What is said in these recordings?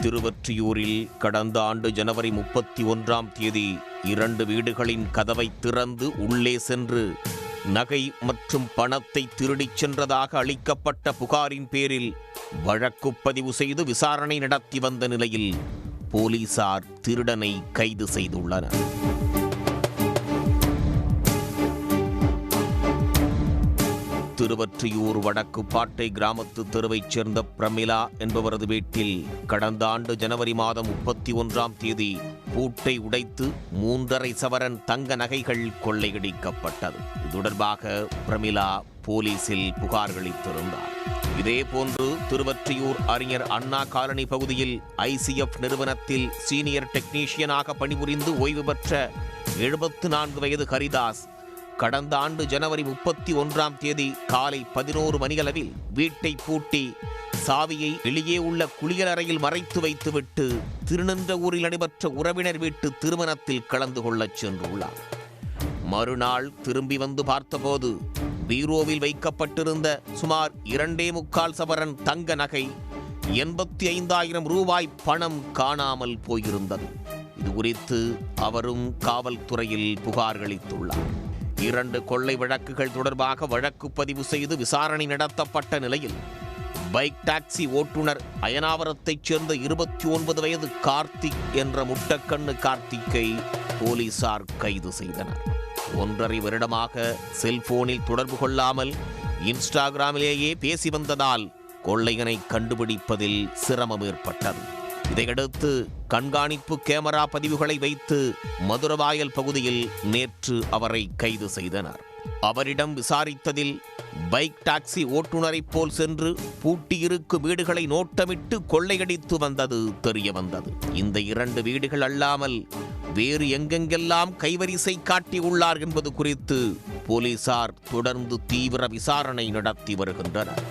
திருவொற்றியூரில் கடந்த ஆண்டு ஜனவரி 31ஆம் தேதி 2 வீடுகளின் கதவை திறந்து உள்ளே சென்று நகை மற்றும் பணத்தை திருடிச் சென்றதாக அளிக்கப்பட்ட புகாரின் பேரில் வழக்கு பதிவு செய்து விசாரணை நடத்தி வந்த நிலையில் போலீசார் திருடனை கைது செய்துள்ளனர். திருவொற்றியூர் வடக்கு பாட்டை கிராமத்து தெருவைச் சேர்ந்த பிரமிளா என்பவரது வீட்டில் கடந்த ஆண்டு ஜனவரி மாதம் 31ஆம் தேதி பூட்டை உடைத்து 3.5 சவரன் தங்க நகைகள் கொள்ளையடிக்கப்பட்டது. இது தொடர்பாக பிரமிளா போலீசில் புகார் அளித்திருந்தார். இதேபோன்று திருவொற்றியூர் அறிஞர் அண்ணா காலனி பகுதியில் ICF நிறுவனத்தில் சீனியர் டெக்னீஷியனாக பணிபுரிந்து ஓய்வு பெற்ற 74 வயது ஹரிதாஸ் கடந்த ஆண்டு ஜனவரி 31ஆம் தேதி காலை 11 மணியளவில் வீட்டை பூட்டி சாவியை வெளியே உள்ள குளியலறையில் மறைத்து வைத்துவிட்டு திருநின்ற ஊரில் நடைபெற்ற உறவினர் வீட்டு திருமணத்தில் கலந்து கொள்ளச் சென்றுள்ளார். மறுநாள் திரும்பி வந்து பார்த்தபோது பீரோவில் வைக்கப்பட்டிருந்த சுமார் 2.25 சவரன் தங்க நகை 85,000 ரூபாய் பணம் காணாமல் போயிருந்தது. இது குறித்து அவரும் காவல்துறையில் புகார் அளித்துள்ளார். 2 கொள்ளை வழக்குகள் தொடர்பாக வழக்கு பதிவு செய்து விசாரணை நடத்தப்பட்ட நிலையில் பைக் டாக்ஸி ஓட்டுநர் அயனாவரத்தைச் சேர்ந்த 29 வயது கார்த்திக் என்ற முட்டக்கண்ணு கார்த்திக்கை போலீசார் கைது செய்தனர். 1.5 வருடமாக செல்போனில் தொடர்பு கொள்ளாமல் இன்ஸ்டாகிராமிலேயே பேசி வந்ததால் கொள்ளையனை கண்டுபிடிப்பதில் சிரமம் ஏற்பட்டது. இதையடுத்து கண்காணிப்பு கேமரா பதிவுகளை வைத்து மதுரவாயல் பகுதியில் நேற்று அவரை கைது செய்தனர். அவரிடம் விசாரித்ததில் பைக் டாக்ஸி ஓட்டுநரைப் போல் சென்று பூட்டியிருக்கும் வீடுகளை நோட்டமிட்டு கொள்ளையடித்து வந்தது தெரிய வந்தது. இந்த 2 வீடுகள் அல்லாமல் வேறு எங்கெங்கெல்லாம் கைவரிசை காட்டியுள்ளார் என்பது குறித்து போலீசார் தொடர்ந்து தீவிர விசாரணை நடத்தி வருகின்றனர்.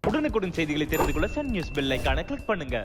உடனுக்குடன் செய்திகளை தெரிந்து கொள்ள சன் நியூஸ் பெல் ஐகானை கிளிக் பண்ணுங்க.